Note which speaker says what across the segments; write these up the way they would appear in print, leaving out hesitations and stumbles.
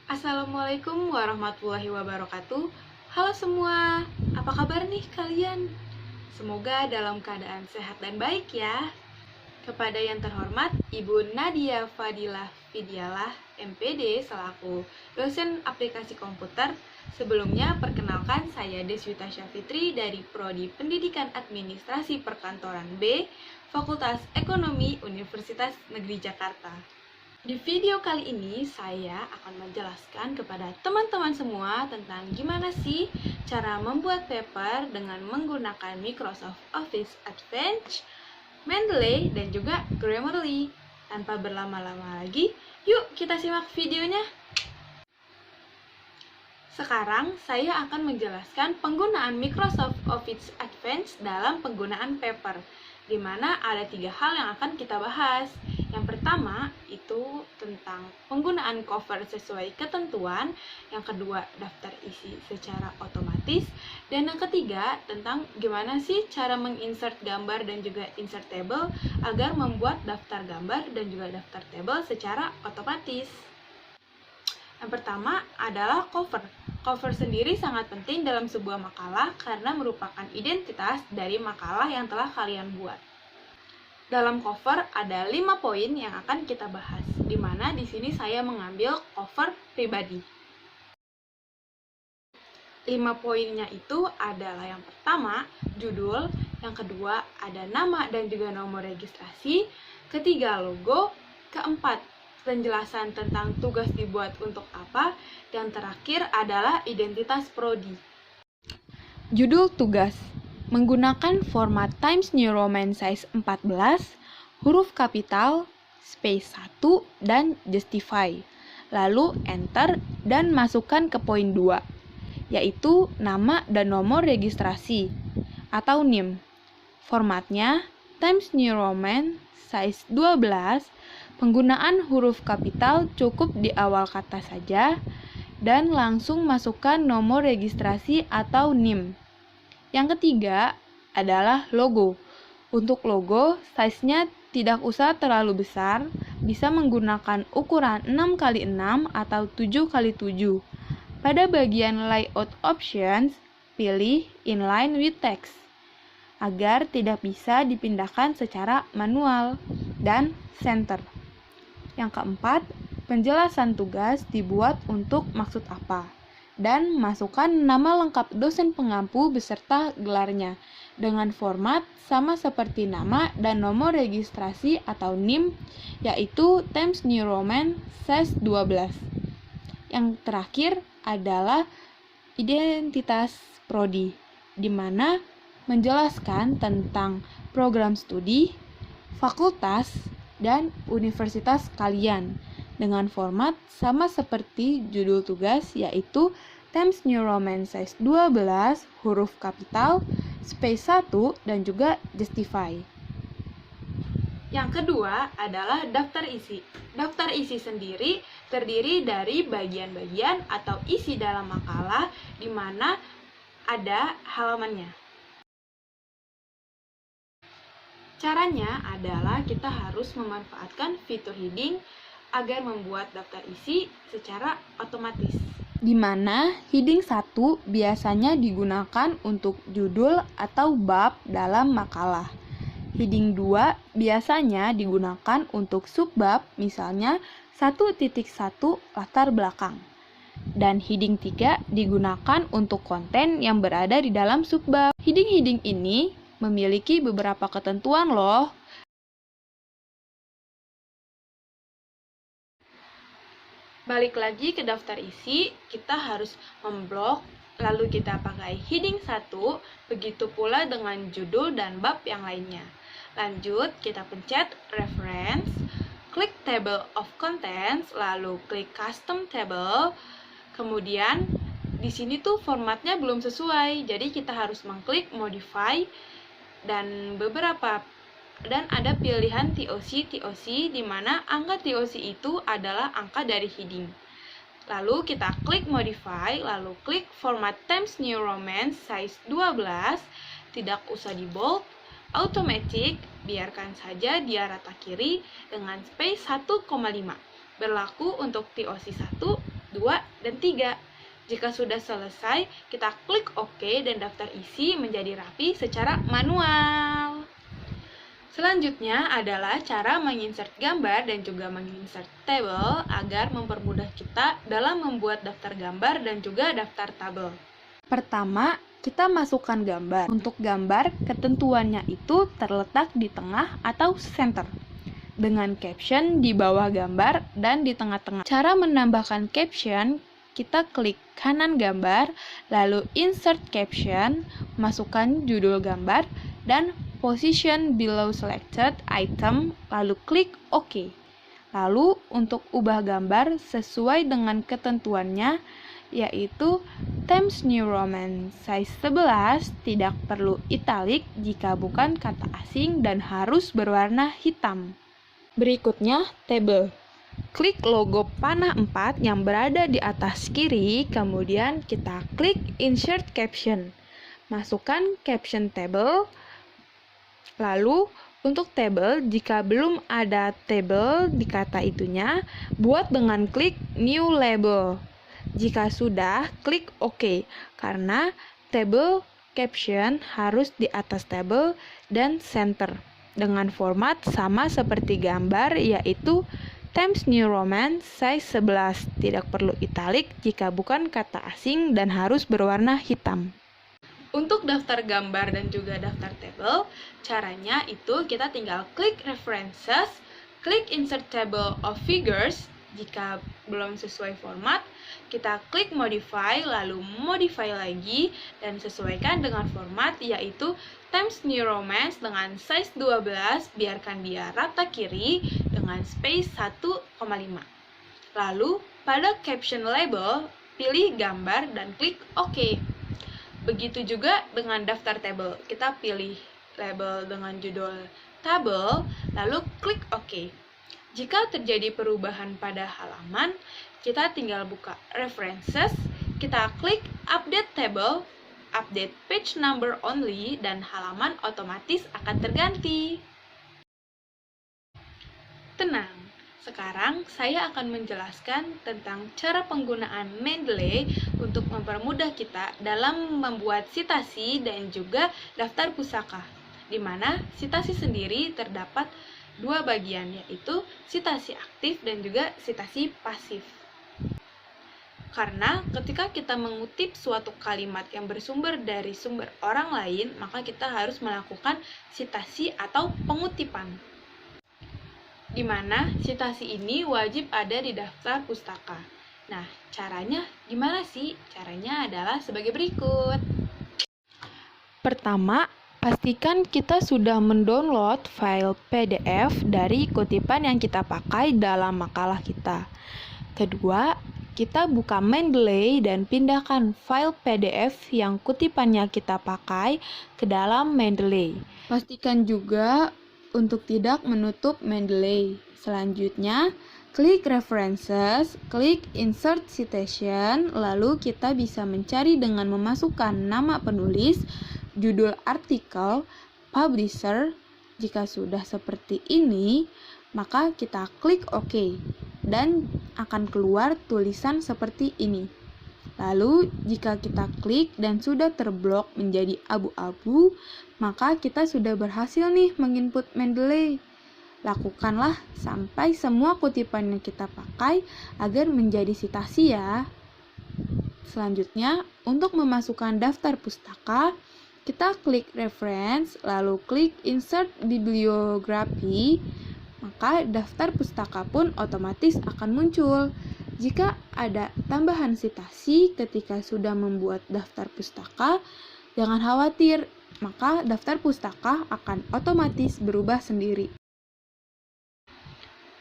Speaker 1: Assalamualaikum warahmatullahi wabarakatuh. Halo semua, apa kabar nih kalian? Semoga dalam keadaan sehat dan baik ya. Kepada yang terhormat Ibu Nadia Fadilah Fidialah, MPD, selaku dosen aplikasi komputer. Sebelumnya, perkenalkan saya Deswita Syafitri dari Prodi Pendidikan Administrasi Perkantoran B, Fakultas Ekonomi Universitas Negeri Jakarta. Di video kali ini, saya akan menjelaskan kepada teman-teman semua tentang gimana sih cara membuat paper dengan menggunakan Microsoft Office Advanced, Mendeley, dan juga Grammarly. Tanpa berlama-lama lagi, yuk kita simak videonya. Sekarang, saya akan menjelaskan penggunaan Microsoft Office Advanced dalam penggunaan paper, di mana ada 3 hal yang akan kita bahas. Yang pertama, itu tentang penggunaan cover sesuai ketentuan. Yang kedua, daftar isi secara otomatis. Dan yang ketiga, tentang gimana sih cara menginsert gambar dan juga insert table agar membuat daftar gambar dan juga daftar table secara otomatis. Yang pertama adalah cover. Cover sendiri sangat penting dalam sebuah makalah karena merupakan identitas dari makalah yang telah kalian buat. Dalam cover ada 5 poin yang akan kita bahas, di mana di sini saya mengambil cover pribadi. 5 poinnya itu adalah yang pertama, judul, yang kedua ada nama dan juga nomor registrasi, ketiga logo, keempat penjelasan tentang tugas dibuat untuk apa, dan terakhir adalah identitas prodi. Judul tugas menggunakan format Times New Roman size 14, huruf kapital, space 1, dan justify. Lalu enter dan masukkan ke poin 2, yaitu nama dan nomor registrasi atau NIM. Formatnya Times New Roman size 12, penggunaan huruf kapital cukup di awal kata saja, dan langsung masukkan nomor registrasi atau NIM. Yang ketiga adalah logo. Untuk logo, size-nya tidak usah terlalu besar, bisa menggunakan ukuran 6x6 atau 7x7. Pada bagian layout options, pilih inline with text, agar tidak bisa dipindahkan secara manual, dan center. Yang keempat, penjelasan tugas dibuat untuk maksud apa. Dan masukkan nama lengkap dosen pengampu beserta gelarnya dengan format sama seperti nama dan nomor registrasi atau NIM, yaitu Times New Roman size 12. Yang terakhir adalah identitas prodi, di mana menjelaskan tentang program studi, fakultas, dan universitas kalian dengan format sama seperti judul tugas, yaitu Times New Roman size 12, huruf kapital, space 1, dan juga justify. Yang kedua adalah daftar isi. Daftar isi sendiri terdiri dari bagian-bagian atau isi dalam makalah di mana ada halamannya. Caranya adalah kita harus memanfaatkan fitur heading agar membuat daftar isi secara otomatis. Di mana heading 1 biasanya digunakan untuk judul atau bab dalam makalah. Heading 2 biasanya digunakan untuk subbab, misalnya 1.1 latar belakang. Dan heading 3 digunakan untuk konten yang berada di dalam subbab. Heading-heading ini memiliki beberapa ketentuan loh. Balik lagi ke daftar isi, kita harus memblok, lalu kita pakai heading 1, begitu pula dengan judul dan bab yang lainnya. Lanjut, kita pencet reference, klik table of contents, lalu klik custom table. Kemudian di sini tuh formatnya belum sesuai, jadi kita harus mengklik modify dan ada pilihan TOC di mana angka TOC itu adalah angka dari heading. Lalu kita klik modify, lalu klik format Times New Roman size 12, tidak usah di bold, automatic, biarkan saja dia rata kiri dengan space 1,5. Berlaku untuk TOC 1 2, dan 3. Jika sudah selesai, kita klik OK dan daftar isi menjadi rapi secara manual. Selanjutnya adalah cara menginsert gambar dan juga menginsert tabel agar mempermudah kita dalam membuat daftar gambar dan juga daftar tabel. Pertama, kita masukkan gambar. Untuk gambar, ketentuannya itu terletak di tengah atau center, dengan caption di bawah gambar dan di tengah-tengah. Cara menambahkan caption, kita klik kanan gambar, lalu insert caption, masukkan judul gambar, dan position below selected item, lalu klik OK. Lalu untuk ubah gambar sesuai dengan ketentuannya, yaitu Times New Roman size 11, tidak perlu italik jika bukan kata asing dan harus berwarna hitam. Berikutnya, table. Klik logo panah 4 yang berada di atas kiri, kemudian kita klik insert caption. Masukkan caption table. Lalu, untuk table, jika belum ada table di kata itunya, buat dengan klik new label. Jika sudah, klik OK, karena table caption harus di atas table dan center, dengan format sama seperti gambar, yaitu Times New Roman size 11, tidak perlu italik jika bukan kata asing dan harus berwarna hitam. Untuk daftar gambar dan juga daftar table, caranya itu kita tinggal klik references, klik insert table of figures. Jika belum sesuai format, kita klik modify, lalu modify lagi dan sesuaikan dengan format, yaitu Times New Roman dengan size 12, biarkan dia rata kiri dengan space 1,5. Lalu pada caption label, pilih gambar dan klik OK. Begitu juga dengan daftar table, kita pilih label dengan judul table, lalu klik OK. Jika terjadi perubahan pada halaman, kita tinggal buka references, kita klik update table, update page number only, dan halaman otomatis akan terganti. Tenang, sekarang saya akan menjelaskan tentang cara penggunaan Mendeley untuk mempermudah kita dalam membuat citasi dan juga daftar pusaka, di mana citasi sendiri terdapat dua bagian, yaitu citasi aktif dan juga citasi pasif. Karena ketika kita mengutip suatu kalimat yang bersumber dari sumber orang lain, maka kita harus melakukan citasi atau pengutipan, di mana citasi ini wajib ada di daftar pustaka. Nah, caranya gimana sih? Caranya adalah sebagai berikut. Pertama, pastikan kita sudah mendownload file PDF dari kutipan yang kita pakai dalam makalah kita. Kedua, kita buka Mendeley dan pindahkan file PDF yang kutipannya kita pakai ke dalam Mendeley. Pastikan juga untuk tidak menutup Mendeley. Selanjutnya, klik References, klik Insert Citation, lalu kita bisa mencari dengan memasukkan nama penulis, judul artikel, publisher. Jika sudah seperti ini, maka kita klik OK dan akan keluar tulisan seperti ini. Lalu, jika kita klik dan sudah terblok menjadi abu-abu, maka kita sudah berhasil nih menginput Mendeley. Lakukanlah sampai semua kutipan yang kita pakai agar menjadi citasi ya. Selanjutnya, untuk memasukkan daftar pustaka, kita klik reference, lalu klik insert bibliography, maka daftar pustaka pun otomatis akan muncul. Jika ada tambahan citasi ketika sudah membuat daftar pustaka, jangan khawatir, maka daftar pustaka akan otomatis berubah sendiri.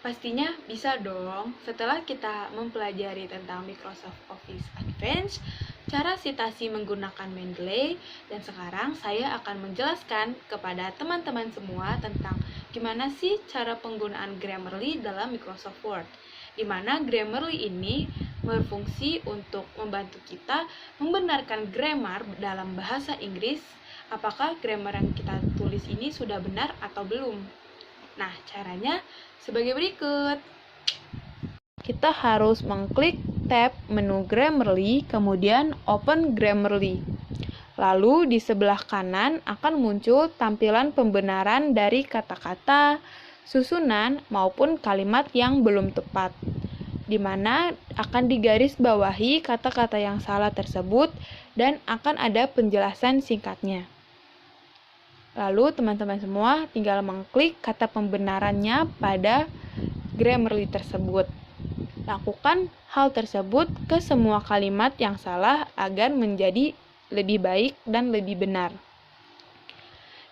Speaker 1: Pastinya bisa dong. Setelah kita mempelajari tentang Microsoft Office Advanced, cara citasi menggunakan Mendeley, dan sekarang saya akan menjelaskan kepada teman-teman semua tentang gimana sih cara penggunaan Grammarly dalam Microsoft Word, di mana Grammarly ini berfungsi untuk membantu kita membenarkan grammar dalam bahasa Inggris, apakah grammar yang kita tulis ini sudah benar atau belum. Nah, caranya sebagai berikut. Kita harus mengklik tab menu Grammarly, kemudian open Grammarly. Lalu di sebelah kanan akan muncul tampilan pembenaran dari kata-kata, susunan, maupun kalimat yang belum tepat, di mana akan digarisbawahi kata-kata yang salah tersebut dan akan ada penjelasan singkatnya. Lalu teman-teman semua tinggal mengklik kata pembenarannya pada Grammarly tersebut. Lakukan hal tersebut ke semua kalimat yang salah agar menjadi lebih baik dan lebih benar.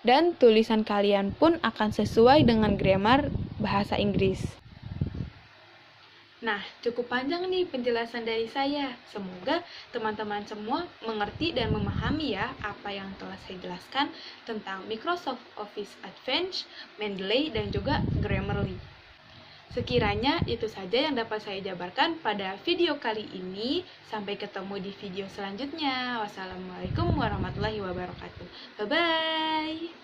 Speaker 1: Dan tulisan kalian pun akan sesuai dengan grammar bahasa Inggris. Nah, cukup panjang nih penjelasan dari saya. Semoga teman-teman semua mengerti dan memahami ya apa yang telah saya jelaskan tentang Microsoft Office Advanced, Mendeley, dan juga Grammarly. Sekiranya itu saja yang dapat saya jabarkan pada video kali ini. Sampai ketemu di video selanjutnya. Wassalamualaikum warahmatullahi wabarakatuh. Bye-bye.